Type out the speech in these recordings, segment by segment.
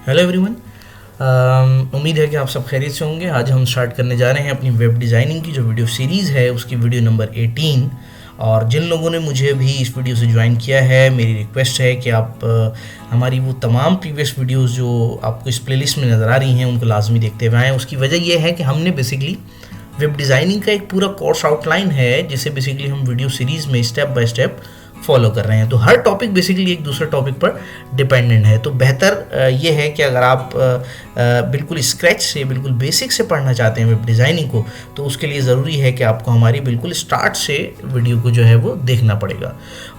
Hello everyone. उम्मीद है कि आप सब खैरियत से होंगे। आज हम स्टार्ट करने जा रहे हैं अपनी वेब डिज़ाइनिंग की जो वीडियो सीरीज़ है उसकी वीडियो नंबर 18। और जिन लोगों ने मुझे भी इस वीडियो से ज्वाइन किया है, मेरी रिक्वेस्ट है कि आप हमारी वो तमाम प्रीवियस वीडियोस जो आपको इस प्लेलिस्ट में नज़र आ रही हैं उनको लाजमी देखते हुए आएँ। उसकी वजह यह है कि हमने बेसिकली वेब डिज़ाइनिंग का एक पूरा कोर्स आउटलाइन है जिसे बेसिकली हम वीडियो सीरीज़ में स्टेप बाय स्टेप फॉलो कर रहे हैं। तो हर टॉपिक बेसिकली एक दूसरे टॉपिक पर डिपेंडेंट है। तो बेहतर ये है कि अगर आप बिल्कुल स्क्रैच से, बिल्कुल बेसिक से पढ़ना चाहते हैं वेब डिज़ाइनिंग को, तो उसके लिए ज़रूरी है कि आपको हमारी बिल्कुल स्टार्ट से वीडियो को जो है वो देखना पड़ेगा।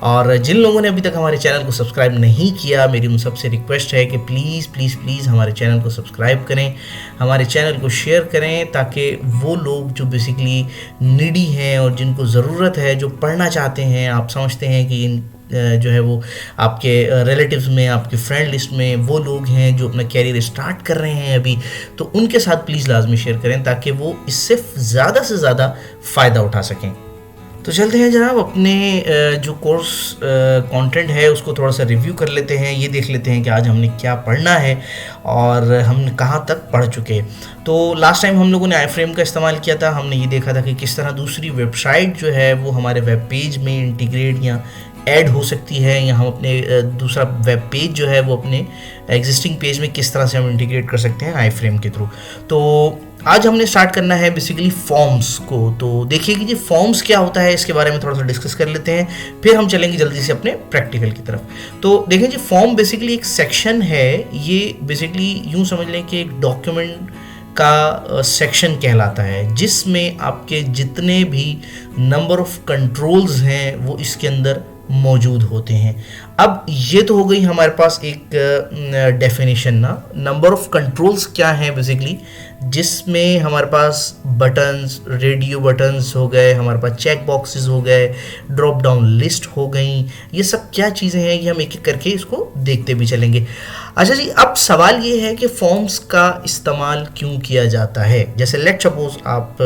और जिन लोगों ने अभी तक हमारे चैनल को सब्सक्राइब नहीं किया, मेरी उन सबसे रिक्वेस्ट है कि प्लीज़ प्लीज़ प्लीज़ हमारे चैनल को सब्सक्राइब करें, हमारे चैनल को शेयर करें, ताकि वो लोग जो बेसिकली नीडी हैं और जिनको ज़रूरत है, जो पढ़ना चाहते हैं, आप समझते हैं कि इन जो है वो आपके रिलेटिव्स में, आपके फ्रेंड लिस्ट में वो लोग हैं जो अपना कैरियर स्टार्ट कर रहे हैं अभी, तो उनके साथ प्लीज़ लाजमी शेयर करें ताकि वो इससे ज़्यादा से ज़्यादा फ़ायदा उठा सकें। तो चलते हैं जनाब, अपने जो कोर्स कंटेंट है उसको थोड़ा सा रिव्यू कर लेते हैं। ये देख लेते हैं कि आज हमने क्या पढ़ना है और हम कहाँ तक पढ़ चुके। तो लास्ट टाइम हम लोगों ने आई फ्रेम का इस्तेमाल किया था। हमने ये देखा था कि किस तरह दूसरी वेबसाइट जो है वो हमारे वेब पेज में इंटीग्रेट या ऐड हो सकती है, या हम अपने दूसरा वेब पेज जो है वो अपने एग्जिस्टिंग पेज में किस तरह से हम इंटीग्रेट कर सकते हैं आई फ्रेम के थ्रू। तो आज हमने स्टार्ट करना है बेसिकली फॉर्म्स को। तो देखिए कि जी फॉर्म्स क्या होता है, इसके बारे में थोड़ा सा डिस्कस कर लेते हैं, फिर हम चलेंगे जल्दी से अपने प्रैक्टिकल की तरफ। तो देखिए जी, फॉर्म बेसिकली एक सेक्शन है। ये बेसिकली यूँ समझ लें कि एक डॉक्यूमेंट का सेक्शन कहलाता है, जिसमें आपके जितने भी नंबर ऑफ कंट्रोल्स हैं वो इसके अंदर मौजूद होते हैं। अब ये तो हो गई हमारे पास एक डेफिनेशन ना। नंबर ऑफ कंट्रोल्स क्या हैं बेसिकली, जिसमें हमारे पास बटन्स, रेडियो बटन्स हो गए, हमारे पास चेक बॉक्सेस हो गए, ड्रॉप डाउन लिस्ट हो गई। ये सब क्या चीज़ें हैं, ये हम एक एक करके इसको देखते भी चलेंगे। अच्छा जी, अब सवाल ये है कि फॉर्म्स का इस्तेमाल क्यों किया जाता है। जैसे लेट सपोज आप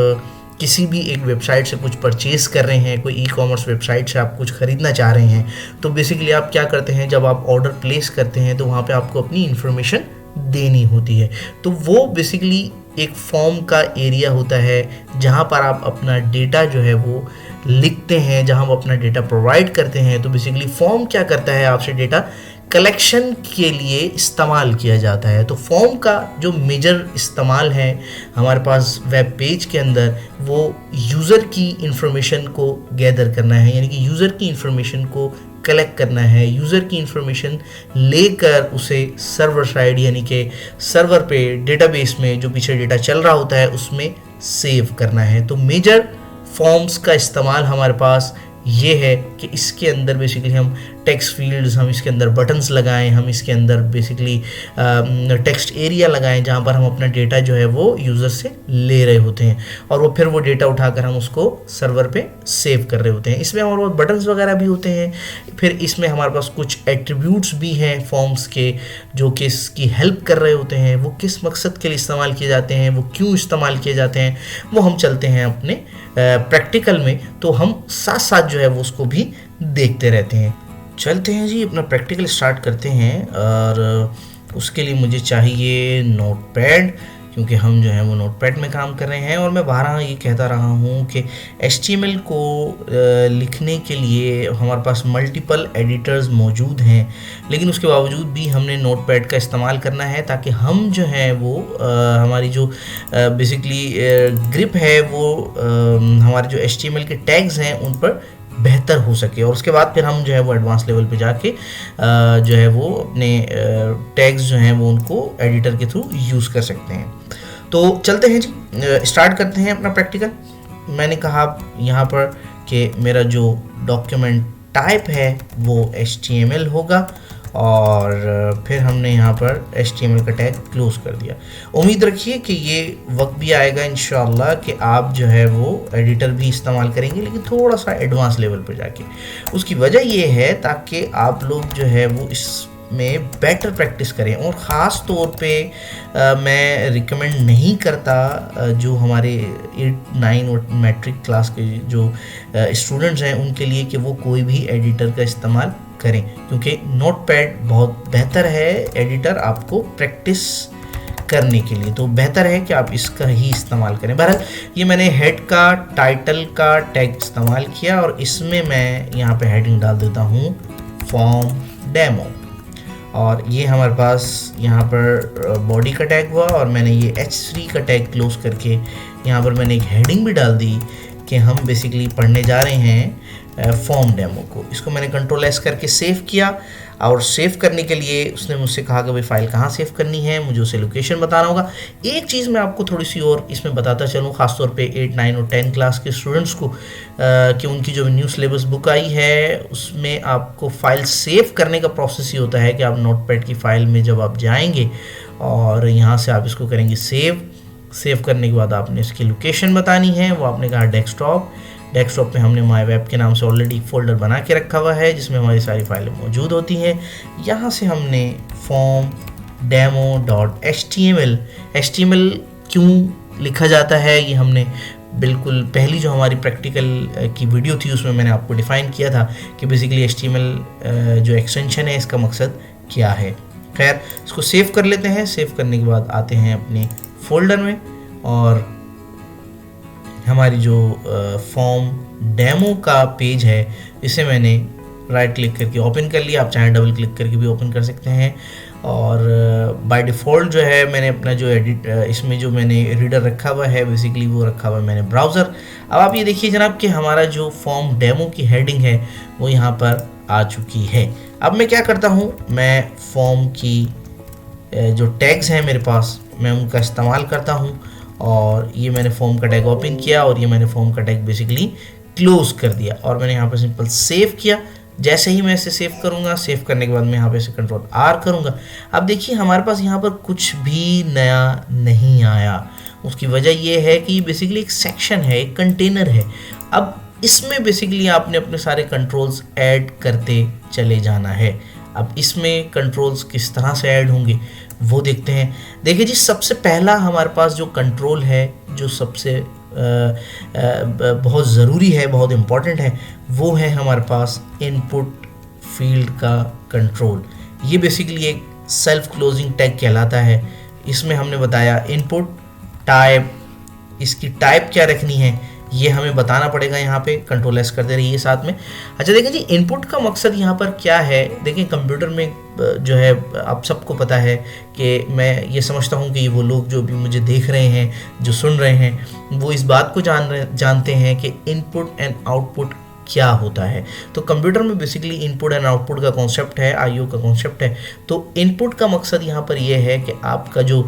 किसी भी एक वेबसाइट से कुछ परचेज़ कर रहे हैं, कोई ई कॉमर्स वेबसाइट से आप कुछ ख़रीदना चाह रहे हैं, तो बेसिकली आप क्या करते हैं, जब आप ऑर्डर प्लेस करते हैं तो वहाँ पे आपको अपनी इन्फॉर्मेशन देनी होती है। तो वो बेसिकली एक फॉर्म का एरिया होता है जहाँ पर आप अपना डेटा जो है वो लिखते हैं, जहाँ आप अपना डेटा प्रोवाइड करते हैं। तो बेसिकली फॉर्म क्या करता है, आपसे डेटा कलेक्शन के लिए इस्तेमाल किया जाता है। तो फॉर्म का जो मेजर इस्तेमाल है हमारे पास वेब पेज के अंदर, वो यूज़र की इंफॉर्मेशन को गैदर करना है, यानी कि यूज़र की इंफॉर्मेशन को कलेक्ट करना है, यूज़र की इंफॉर्मेशन लेकर उसे सर्वर साइड यानी कि सर्वर पे डेटाबेस में जो पीछे डेटा चल रहा होता है उसमें सेव करना है। तो मेजर फॉर्म्स का इस्तेमाल हमारे पास ये है कि इसके अंदर बेसिकली हम टेक्स्ट फील्ड्स, हम इसके अंदर बटन्स लगाएं, हम इसके अंदर बेसिकली टेक्स्ट एरिया लगाएं जहाँ पर हम अपना डेटा जो है वो यूज़र से ले रहे होते हैं, और वो फिर वो डेटा उठाकर हम उसको सर्वर पे सेव कर रहे होते हैं। इसमें हमारे पास बटन्स वगैरह भी होते हैं। फिर इसमें हमारे पास कुछ एट्रीब्यूट्स भी हैं फॉर्म्स के, जो कि इसकी हेल्प कर रहे होते हैं। वो किस मकसद के लिए इस्तेमाल किए जाते हैं, वो क्यों इस्तेमाल किए जाते हैं, वो हम चलते हैं अपने प्रैक्टिकल में, तो हम साथ साथ जो है वो उसको भी देखते रहते हैं। चलते हैं जी, अपना प्रैक्टिकल स्टार्ट करते हैं। और उसके लिए मुझे चाहिए नोटपैड, क्योंकि हम जो है वो नोटपैड में काम कर रहे हैं। और मैं बारहा ये कहता रहा हूँ कि HTML को लिखने के लिए हमारे पास मल्टीपल एडिटर्स मौजूद हैं, लेकिन उसके बावजूद भी हमने नोटपैड का इस्तेमाल करना है ताकि हम जो है वो हमारी जो बेसिकली ग्रिप है वो हमारे जो HTML के टैग्स हैं उन पर बेहतर हो सके। और उसके बाद फिर हम जो है वो एडवांस लेवल पे जाके जो है वो अपने टैग्स जो हैं वो उनको एडिटर के थ्रू यूज़ कर सकते हैं। तो चलते हैं जी, स्टार्ट करते हैं अपना प्रैक्टिकल। मैंने कहा यहाँ पर कि मेरा जो डॉक्यूमेंट टाइप है वो HTML होगा, और फिर हमने यहाँ पर HTML का टैग क्लोज कर दिया। उम्मीद रखिए कि ये वक्त भी आएगा इंशाल्लाह कि आप जो है वो एडिटर भी इस्तेमाल करेंगे, लेकिन थोड़ा सा एडवांस लेवल पर जाके। उसकी वजह ये है ताकि आप लोग जो है वो इसमें बेटर प्रैक्टिस करें। और ख़ास तौर पे मैं रिकमेंड नहीं करता जो हमारे 8, 9 और मैट्रिक क्लास के जो स्टूडेंट्स हैं उनके लिए कि वो कोई भी एडिटर का इस्तेमाल करें, क्योंकि नोटपैड बहुत बेहतर है एडिटर आपको प्रैक्टिस करने के लिए, तो बेहतर है कि आप इसका ही इस्तेमाल करें। बहरहाल ये मैंने हेड का टाइटल का टैग इस्तेमाल किया और इसमें मैं यहाँ पे हेडिंग डाल देता हूँ फॉर्म डेमो, और ये हमारे पास यहाँ पर बॉडी का टैग हुआ और मैंने ये H3 का टैग क्लोज करके यहाँ पर मैंने एक हेडिंग भी डाल दी कि हम बेसिकली पढ़ने जा रहे हैं फॉर्म डेमो को। इसको मैंने कंट्रोल S करके सेव किया, और सेव करने के लिए उसने मुझसे कहा कि भाई फाइल कहाँ सेव करनी है, मुझे उसे लोकेशन बताना होगा। एक चीज़ मैं आपको थोड़ी सी और इसमें बताता चलूँ, ख़ासतौर पे 8, 9 और 10 क्लास के स्टूडेंट्स को कि उनकी जो न्यू सिलेबस बुक आई है उसमें आपको फ़ाइल सेव करने का प्रोसेस ही होता है कि आप नोटपैड की फ़ाइल में जब आप जाएंगे और यहाँ से आप इसको करेंगे सेव करने के बाद आपने इसकी लोकेशन बतानी है। वो आपने कहा डेस्कटॉप में हमने माई वेब के नाम से ऑलरेडी एक फ़ोल्डर बना के रखा हुआ है जिसमें हमारी सारी फाइलें मौजूद होती हैं। यहाँ से हमने फॉर्म demo.html क्यों लिखा जाता है ये हमने बिल्कुल पहली जो हमारी प्रैक्टिकल की वीडियो थी उसमें मैंने आपको डिफ़ाइन किया था कि बेसिकली HTML जो एक्सटेंशन है इसका मकसद क्या है। खैर इसको सेव कर लेते हैं। सेव करने के बाद आते हैं अपने फोल्डर में और हमारी जो फॉर्म डेमो का पेज है इसे मैंने राइट क्लिक करके ओपन कर लिया। आप चाहे डबल क्लिक करके भी ओपन कर सकते हैं। और बाय डिफ़ॉल्ट जो है मैंने अपना जो इसमें जो मैंने रीडर रखा हुआ है बेसिकली वो रखा हुआ है मैंने ब्राउज़र। अब आप ये देखिए जनाब कि हमारा जो फॉर्म डेमो की हेडिंग है वो यहाँ पर आ चुकी है। अब मैं क्या करता हूँ, मैं फॉर्म की जो टैग्स हैं मेरे पास मैं उनका इस्तेमाल करता हूँ और ये मैंने फॉर्म का टैग ओपन किया और ये मैंने फॉर्म का टैग बेसिकली क्लोज कर दिया और मैंने यहाँ पर सिंपल सेव किया। जैसे ही मैं इसे सेव करूँगा, सेव करने के बाद मैं यहाँ पे इसे कंट्रोल R करूँगा। अब देखिए हमारे पास यहाँ पर कुछ भी नया नहीं आया। उसकी वजह ये है कि बेसिकली एक सेक्शन है, एक कंटेनर है। अब इसमें बेसिकली आपने अपने सारे कंट्रोल्स ऐड करते चले जाना है। अब इसमें कंट्रोल्स किस तरह से ऐड होंगे वो देखते हैं। देखिए जी, सबसे पहला हमारे पास जो कंट्रोल है जो सबसे बहुत ज़रूरी है, बहुत इम्पॉर्टेंट है, वो है हमारे पास इनपुट फील्ड का कंट्रोल। ये बेसिकली एक सेल्फ क्लोजिंग टैग कहलाता है। इसमें हमने बताया इनपुट टाइप, इसकी टाइप क्या रखनी है ये हमें बताना पड़ेगा। यहाँ पे कंट्रोल एस करते रहिए साथ में। अच्छा देखें जी, इनपुट का मकसद यहाँ पर क्या है। देखें कंप्यूटर में जो है आप सबको पता है कि मैं ये समझता हूँ कि वो लोग जो भी मुझे देख रहे हैं, जो सुन रहे हैं, वो इस बात को जानते हैं कि इनपुट एंड आउटपुट क्या होता है। तो कंप्यूटर में बेसिकली इनपुट एंड आउटपुट का कॉन्सेप्ट है, आईओ का कॉन्सेप्ट है। तो इनपुट का मकसद यहाँ पर यह है कि आपका जो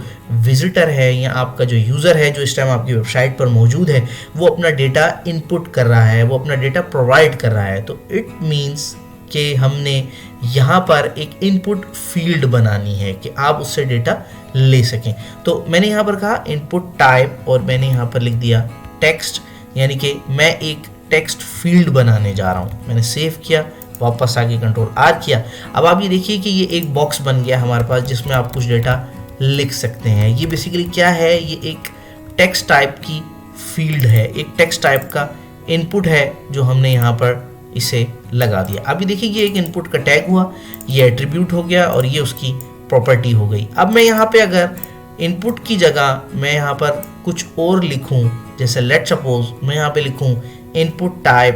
विजिटर है या आपका जो यूज़र है जो इस टाइम आपकी वेबसाइट पर मौजूद है वो अपना डेटा इनपुट कर रहा है, वो अपना डेटा प्रोवाइड कर रहा है। तो इट मीन्स कि हमने यहाँ पर एक इनपुट फील्ड बनानी है कि आप उससे डेटा ले सकें। तो मैंने यहाँ पर कहा इनपुट टाइप और मैंने यहाँ पर लिख दिया टेक्स्ट, यानी कि मैं एक टेक्स्ट फील्ड बनाने जा रहा हूँ। मैंने सेव किया, वापस आके कंट्रोल R किया। अब आप ये देखिए कि ये एक बॉक्स बन गया हमारे पास जिसमें आप कुछ डेटा लिख सकते हैं। ये बेसिकली क्या है, ये एक टेक्स्ट टाइप की फील्ड है, एक टेक्स्ट टाइप का इनपुट है जो हमने यहाँ पर इसे लगा दिया। अभी देखिए ये एक इनपुट का टैग हुआ, ये एट्रीब्यूट हो गया और ये उसकी प्रॉपर्टी हो गई। अब मैं यहाँ पे अगर इनपुट की जगह मैं यहाँ पर कुछ और लिखूँ, जैसे लेट सपोज मैं यहाँ पे लिखूँ इनपुट टाइप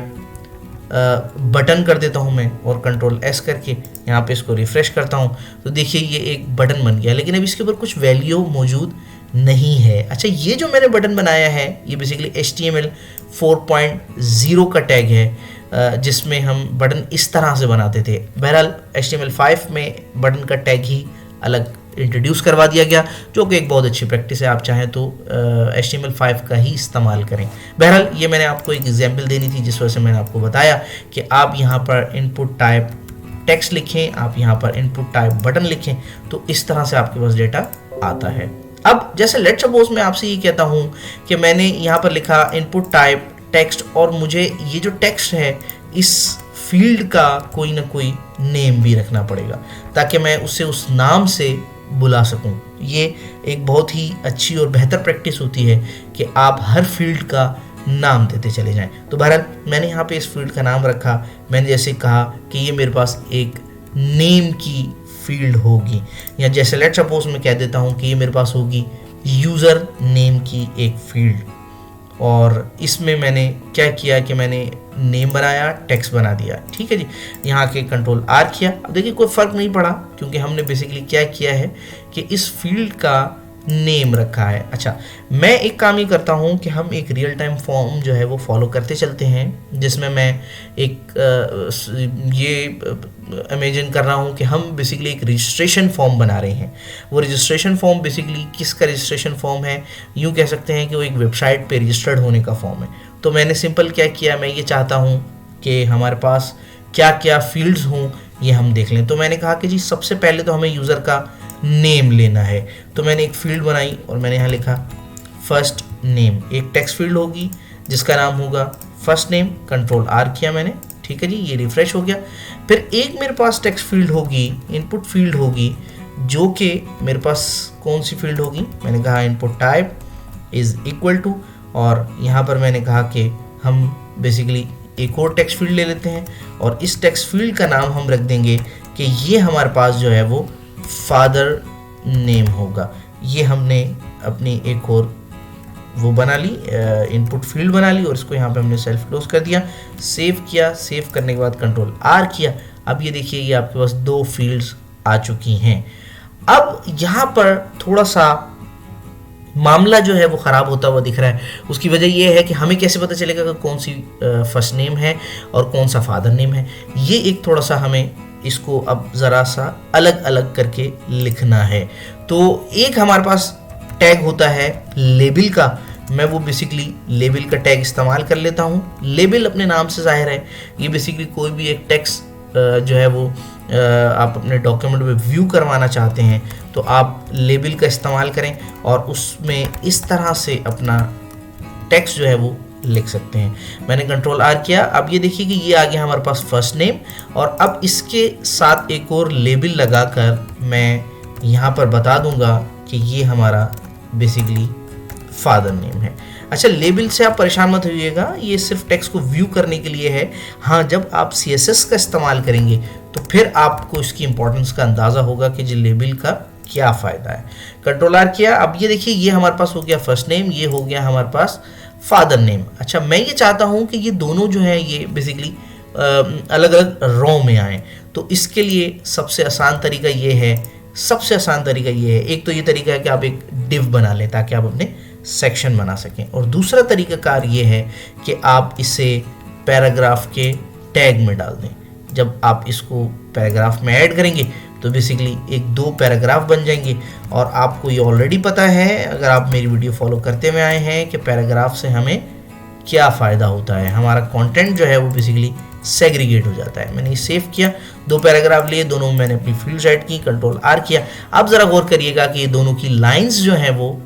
बटन कर देता हूँ मैं और कंट्रोल एस करके यहाँ पे इसको रिफ्रेश करता हूँ, तो देखिए ये एक बटन बन गया, लेकिन अब इसके ऊपर कुछ वैल्यू मौजूद नहीं है। अच्छा, ये जो मैंने बटन बनाया है ये बेसिकली HTML 4.0 का टैग है जिसमें हम बटन इस तरह से बनाते थे। बहरहाल HTML 5 में बटन का टैग ही अलग इंट्रोड्यूस करवा दिया गया, जो कि एक बहुत अच्छी प्रैक्टिस है। आप चाहें तो HTML 5 का ही इस्तेमाल करें। बहरहाल ये मैंने आपको एक एग्जांपल देनी थी जिस वजह से मैंने आपको बताया कि आप यहाँ पर इनपुट टाइप टेक्स्ट लिखें, आप यहाँ पर इनपुट टाइप बटन लिखें, तो इस तरह से आपके पास डेटा आता है। अब जैसे लेट सपोज मैं आपसे ये कहता हूँ कि मैंने यहाँ पर लिखा इनपुट टाइप टेक्स्ट और मुझे ये जो टेक्स्ट है इस फील्ड का कोई ना कोई नेम भी रखना पड़ेगा ताकि मैं उसे उस नाम से बुला सकूं। ये एक बहुत ही अच्छी और बेहतर प्रैक्टिस होती है कि आप हर फील्ड का नाम देते चले जाएं। तो बहरहाल मैंने यहाँ पे इस फील्ड का नाम रखा। मैंने जैसे कहा कि ये मेरे पास एक नेम की फील्ड होगी, या जैसे लेट सपोज मैं कह देता हूँ कि ये मेरे पास होगी यूज़र नेम की एक फील्ड। और इसमें मैंने क्या किया कि मैंने नेम बनाया, टेक्स्ट बना दिया, ठीक है जी। यहाँ के कंट्रोल R किया। अब देखिए कोई फ़र्क नहीं पड़ा, क्योंकि हमने बेसिकली क्या किया है कि इस फील्ड का नेम रखा है। अच्छा, मैं एक काम ये करता हूँ कि हम एक रियल टाइम फॉर्म जो है वो फॉलो करते चलते हैं, जिसमें मैं एक ये इमेजिन कर रहा हूँ कि हम बेसिकली एक रजिस्ट्रेशन फॉर्म बना रहे हैं। वो रजिस्ट्रेशन फॉर्म बेसिकली किसका रजिस्ट्रेशन फॉर्म है, यूँ कह सकते हैं कि वो एक वेबसाइट पे रजिस्टर्ड होने का फॉर्म है। तो मैंने सिंपल क्या किया, मैं ये चाहता हूँ कि हमारे पास क्या क्या फील्ड्स हों ये हम देख लें। तो मैंने कहा कि जी सबसे पहले तो हमें यूज़र का नेम लेना है। तो मैंने एक फील्ड बनाई और मैंने यहाँ लिखा फर्स्ट नेम। एक टेक्स्ट फील्ड होगी जिसका नाम होगा फर्स्ट नेम, कंट्रोल R किया मैंने, ठीक है जी। ये रिफ्रेश हो गया। फिर एक मेरे पास टेक्स्ट फील्ड होगी, इनपुट फील्ड होगी, जो कि मेरे पास कौन सी फील्ड होगी, मैंने कहा input type is equal to, और यहाँ पर मैंने कहा कि हम बेसिकली एक और टेक्स्ट फील्ड ले लेते हैं और इस टेक्स्ट फील्ड का नाम हम रख देंगे कि ये हमारे पास जो है वो फादर नेम होगा। ये हमने अपनी एक और वो बना ली, इनपुट फील्ड बना ली, और इसको यहाँ पे हमने सेल्फ क्लोज कर दिया, सेव किया। सेव करने के बाद कंट्रोल R किया। अब ये देखिए ये आपके पास दो फील्ड्स आ चुकी हैं। अब यहाँ पर थोड़ा सा मामला जो है वो ख़राब होता हुआ दिख रहा है। उसकी वजह ये है कि हमें कैसे पता चलेगा कि कौन सी फर्स्ट नेम है और कौन सा फादर नेम है। ये एक थोड़ा सा हमें इसको अब ज़रा सा अलग अलग करके लिखना है। तो एक हमारे पास टैग होता है लेबल का। मैं वो बेसिकली लेबल का टैग इस्तेमाल कर लेता हूँ। लेबल अपने नाम से ज़ाहिर है, ये बेसिकली कोई भी एक टेक्स्ट जो है वो आप अपने डॉक्यूमेंट में व्यू करवाना चाहते हैं तो आप लेबल का इस्तेमाल करें और उसमें इस तरह से अपना टेक्स्ट जो है वो लिख सकते हैं। मैंने कंट्रोल R किया। अब ये देखिए कि ये आ गया हमारे पास फर्स्ट नेम, और अब इसके साथ एक और लेबल लगाकर मैं यहाँ पर बता दूंगा कि ये हमारा बेसिकली फादर नेम है। अच्छा, लेबल से आप परेशान मत होइएगा, ये सिर्फ टेक्स्ट को व्यू करने के लिए है। हाँ, जब आप CSS का इस्तेमाल करेंगे तो फिर आपको इसकी इंपॉर्टेंस का अंदाज़ा होगा कि जी लेबल का क्या फ़ायदा है। कंट्रोल R किया। अब ये देखिए ये हमारे पास हो गया फर्स्ट नेम, ये हो गया हमारे पास फादर नेम। अच्छा, मैं ये चाहता हूँ कि ये दोनों जो है ये बेसिकली अलग अलग रो में आएँ। तो इसके लिए सबसे आसान तरीका ये है, एक तो ये तरीका है कि आप एक डिव बना लें ताकि आप अपने सेक्शन बना सकें, और दूसरा तरीकाकार ये है कि आप इसे पैराग्राफ के टैग में डाल दें। जब आप इसको पैराग्राफ में ऐड करेंगे तो बेसिकली एक दो पैराग्राफ बन जाएंगे। और आपको ये ऑलरेडी पता है, अगर आप मेरी वीडियो फॉलो करते हुए आए हैं, कि पैराग्राफ से हमें क्या फ़ायदा होता है। हमारा कंटेंट जो है वो बेसिकली सेग्रीगेट हो जाता है। मैंने सेव किया, दो पैराग्राफ लिए, दोनों में मैंने अपनी फील्ड ऐड की, कंट्रोल R किया। अब ज़रा गौर करिएगा कि ये दोनों की लाइंस जो हैं वो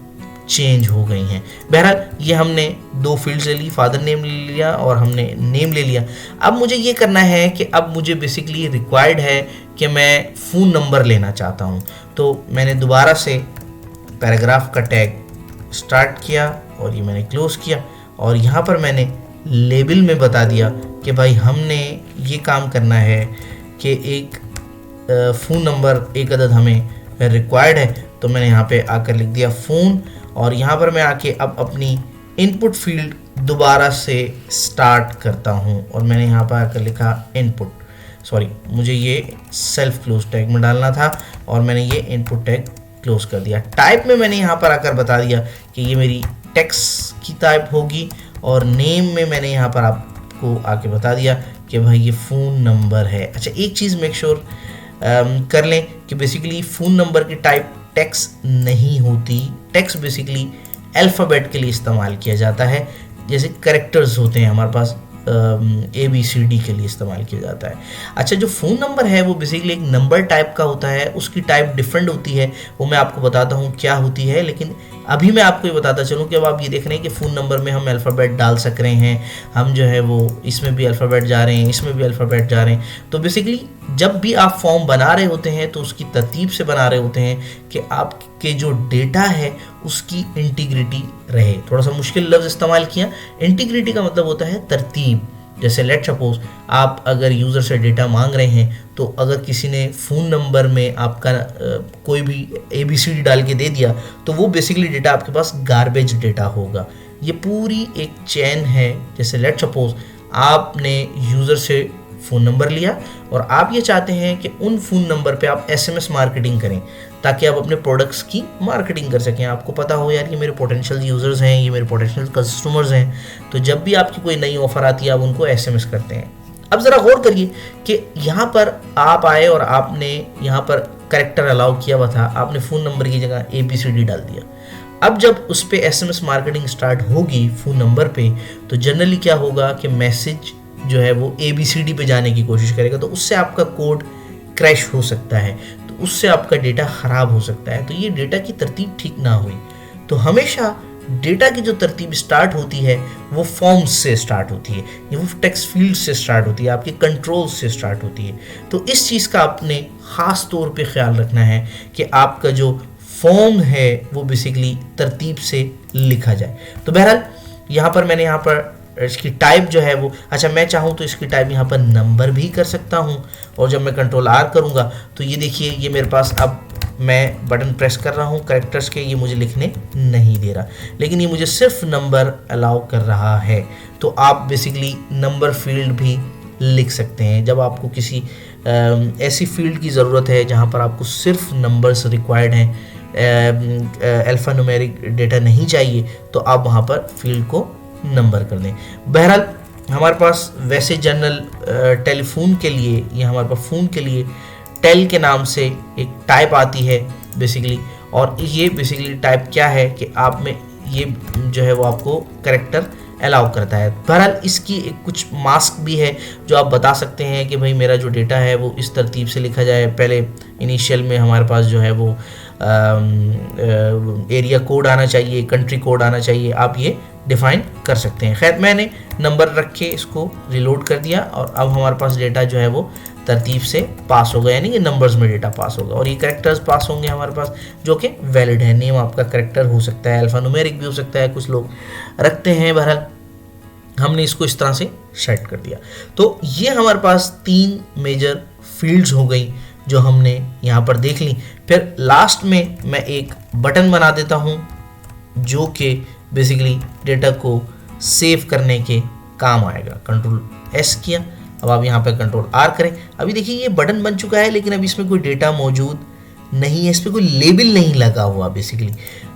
चेंज हो गई हैं। बहरहाल ये हमने दो फील्ड ले ली, फादर नेम ले लिया और हमने नेम ले लिया। अब मुझे ये करना है कि अब मुझे बेसिकली रिक्वायर्ड है कि मैं फ़ोन नंबर लेना चाहता हूँ। तो मैंने दोबारा से पैराग्राफ का टैग स्टार्ट किया और ये मैंने क्लोज़ किया, और यहाँ पर मैंने लेबल में बता दिया कि भाई हमने ये काम करना है कि एक फ़ोन नंबर एक अदद हमें रिक्वायर्ड है। तो मैंने यहाँ पे आकर लिख दिया फ़ोन, और यहाँ पर मैं आके अब अपनी इनपुट फील्ड दोबारा से स्टार्ट करता हूँ और मैंने यहाँ पर आकर लिखा इनपुट, मुझे ये सेल्फ क्लोज टैग में डालना था और मैंने ये इनपुट टैग क्लोज कर दिया। टाइप में मैंने यहाँ पर आकर बता दिया कि ये मेरी टेक्स्ट की टाइप होगी, और नेम में मैंने यहाँ पर आपको आके बता दिया कि भाई ये फ़ोन नंबर है। अच्छा, एक चीज़ मेक श्योर कर लें कि बेसिकली फ़ोन नंबर की टाइप टेक्स्ट नहीं होती। टेक्स्ट बेसिकली अल्फ़ाबेट के लिए इस्तेमाल किया जाता है, जैसे कैरेक्टर्स होते हैं हमारे पास ABCD के लिए इस्तेमाल किया जाता है। अच्छा, जो फ़ोन नंबर है वो बेसिकली एक नंबर टाइप का होता है, उसकी टाइप डिफरेंट होती है, वो मैं आपको बताता हूँ क्या होती है। लेकिन अभी मैं आपको ये बताता चलूँ कि अब आप ये देख रहे हैं कि फ़ोन नंबर में हम अल्फ़ाबेट डाल सक रहे हैं, हम जो है वो इसमें भी अल्फ़ाबेट जा रहे हैं, इसमें भी अल्फ़ाबेट जा रहे हैं। तो बेसिकली जब भी आप फॉर्म बना रहे होते हैं तो उसकी तरतीब से बना रहे होते हैं कि आप के जो डेटा है उसकी इंटीग्रिटी रहे। थोड़ा सा मुश्किल लफ्ज़ इस्तेमाल किया। इंटीग्रिटी का मतलब होता है तरतीब। जैसे लेट सपोज आप अगर यूज़र से डेटा मांग रहे हैं, तो अगर किसी ने फ़ोन नंबर में आपका कोई भी ABCD डाल के दे दिया, तो वो बेसिकली डेटा आपके पास गार्बेज डेटा होगा। ये पूरी एक चेन है। जैसे लेट सपोज आपने यूज़र से फ़ोन नंबर लिया और आप ये चाहते हैं कि उन फ़ोन नंबर पे आप SMS मार्केटिंग करें, ताकि आप अपने प्रोडक्ट्स की मार्केटिंग कर सकें। आपको पता हो यार, ये मेरे पोटेंशियल यूज़र्स हैं, ये मेरे पोटेंशियल कस्टमर्स हैं। तो जब भी आपकी कोई नई ऑफ़र आती है, आप उनको SMS करते हैं। अब ज़रा गौर करिए कि यहाँ पर आप आए और आपने यहाँ पर कैरेक्टर अलाउ किया हुआ था, आपने फ़ोन नंबर की जगह ABCD डाल दिया। अब जब उस पर SMS मार्केटिंग स्टार्ट होगी फ़ोन नंबर पे, तो जनरली क्या होगा कि मैसेज जो है वो ABCD पे जाने की कोशिश करेगा, तो उससे आपका कोड क्रैश हो सकता है, तो उससे आपका डेटा ख़राब हो सकता है। तो ये डेटा की तरतीब ठीक ना हुई। तो हमेशा डेटा की जो तरतीब स्टार्ट होती है वो फॉर्म्स से स्टार्ट होती है, या वो टेक्स्ट फील्ड से स्टार्ट होती है, आपके कंट्रोल्स से स्टार्ट होती है। तो इस चीज़ का आपने ख़ास तौर पे ख्याल रखना है कि आपका जो फॉर्म है वो बेसिकली तरतीब से लिखा जाए। तो बहरहाल यहाँ पर मैंने यहाँ पर इसकी टाइप जो है वो, अच्छा मैं चाहूँ तो इसकी टाइप यहाँ पर नंबर भी कर सकता हूँ, और जब मैं कंट्रोल R करूँगा तो ये देखिए, ये मेरे पास अब मैं बटन प्रेस कर रहा हूँ कैरेक्टर्स के, ये मुझे लिखने नहीं दे रहा, लेकिन ये मुझे सिर्फ नंबर अलाउ कर रहा है। तो आप बेसिकली नंबर फील्ड भी लिख सकते हैं। जब आपको किसी ऐसी फील्ड की ज़रूरत है जहाँ पर आपको सिर्फ नंबर्स रिक्वायर्ड हैं, अल्फ़ा न्यूमेरिक डेटा नहीं चाहिए, तो आप वहाँ पर फील्ड को नंबर कर दें। बहरहाल हमारे पास वैसे जनरल टेलीफोन के लिए या हमारे पास फ़ोन के लिए टेल के नाम से एक टाइप आती है बेसिकली, और ये बेसिकली टाइप क्या है कि आप में ये जो है वो आपको कैरेक्टर अलाउ करता है। बहरहाल इसकी एक कुछ मास्क भी है जो आप बता सकते हैं कि भाई मेरा जो डेटा है वो इस तरतीब से लिखा जाए। पहले इनिशियल में हमारे पास जो है वो एरिया कोड आना चाहिए, कंट्री कोड आना चाहिए, आप ये डिफ़ाइन कर सकते हैं। खैर मैंने नंबर रख के इसको रिलोड कर दिया, और अब हमारे पास डेटा जो है वो तरतीब से पास होगा, यानी कि नंबर्स में डेटा पास होगा, और ये कैरेक्टर्स पास होंगे हमारे पास जो कि वैलिड है। नेम आपका कैरेक्टर हो सकता है, अल्फ़ा न्यूमेरिक भी हो सकता है, कुछ लोग रखते हैं। बहरहाल हमने इसको इस तरह से सेट कर दिया। तो ये हमारे पास 3 मेजर फील्ड्स हो गई जो हमने यहाँ पर देख ली। फिर लास्ट में मैं एक बटन बना देता हूँ जो कि बेसिकली डेटा को सेव करने के काम आएगा। कंट्रोल S किया, अब आप यहाँ पर कंट्रोल R करें। अभी देखिए ये बटन बन चुका है, लेकिन अभी इसमें कोई डेटा मौजूद नहीं है, इस पर कोई लेबल नहीं लगा हुआ बेसिकली।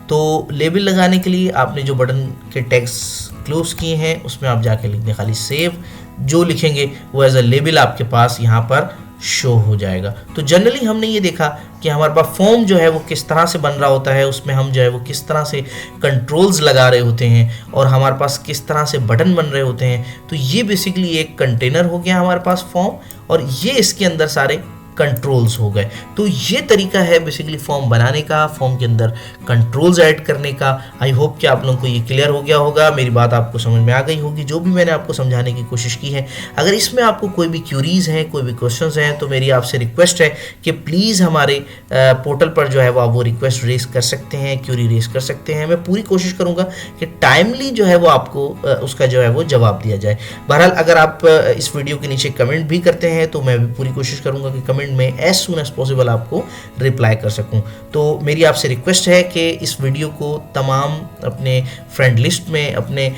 तो लेबल लगाने के लिए आपने जो बटन के टैग्स क्लोज किए हैं उसमें आप जाके लिख दें खाली सेव। जो लिखेंगे वो एज अ लेबल आपके पास यहाँ पर शो हो जाएगा। तो जनरली हमने ये देखा कि हमारे पास फॉर्म जो है वो किस तरह से बन रहा होता है, उसमें हम जो है वो किस तरह से कंट्रोल्स लगा रहे होते हैं, और हमारे पास किस तरह से बटन बन रहे होते हैं। तो ये बेसिकली एक कंटेनर हो गया हमारे पास फॉर्म, और ये इसके अंदर सारे कंट्रोल्स हो गए। तो ये तरीका है बेसिकली फॉर्म बनाने का, फॉर्म के अंदर कंट्रोल्स ऐड करने का। आई होप कि आप लोगों को ये क्लियर हो गया होगा, मेरी बात आपको समझ में आ गई होगी जो भी मैंने आपको समझाने की कोशिश की है। अगर इसमें आपको कोई भी क्यूरीज़ हैं, कोई भी क्वेश्चंस हैं, तो मेरी आपसे रिक्वेस्ट है कि प्लीज़ हमारे पोर्टल पर जो है वो आप वो रिक्वेस्ट रेस कर सकते हैं, क्यूरी रेस कर सकते हैं। मैं पूरी कोशिश करूँगा कि टाइमली जो है वो आपको उसका जो है वो जवाब दिया जाए। बहरहाल अगर आप इस वीडियो के नीचे कमेंट भी करते हैं तो मैं भी पूरी कोशिश करूँगा कि कमेंट में एज सून एज पॉसिबल आपको रिप्लाई कर सकूं। तो मेरी आपसे रिक्वेस्ट है कि इस वीडियो को तमाम अपने फ्रेंड लिस्ट में, अपने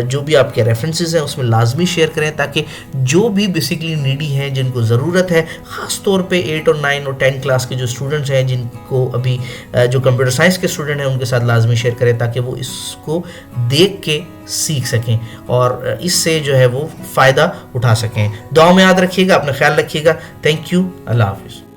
जो भी आपके रेफरेंसेस हैं उसमें लाजमी शेयर करें, ताकि जो भी बेसिकली नीडी हैं, जिनको ज़रूरत है, ख़ास तौर पे 8 और 9 और 10 क्लास के जो स्टूडेंट्स हैं, जिनको अभी जो कंप्यूटर साइंस के स्टूडेंट हैं, उनके साथ लाजमी शेयर करें ताकि वो इसको देख के सीख सकें और इससे जो है वो फ़ायदा उठा सकें। दुआ में याद रखिएगा, अपना ख्याल रखिएगा। थैंक यू, अल्लाह हाफिज़।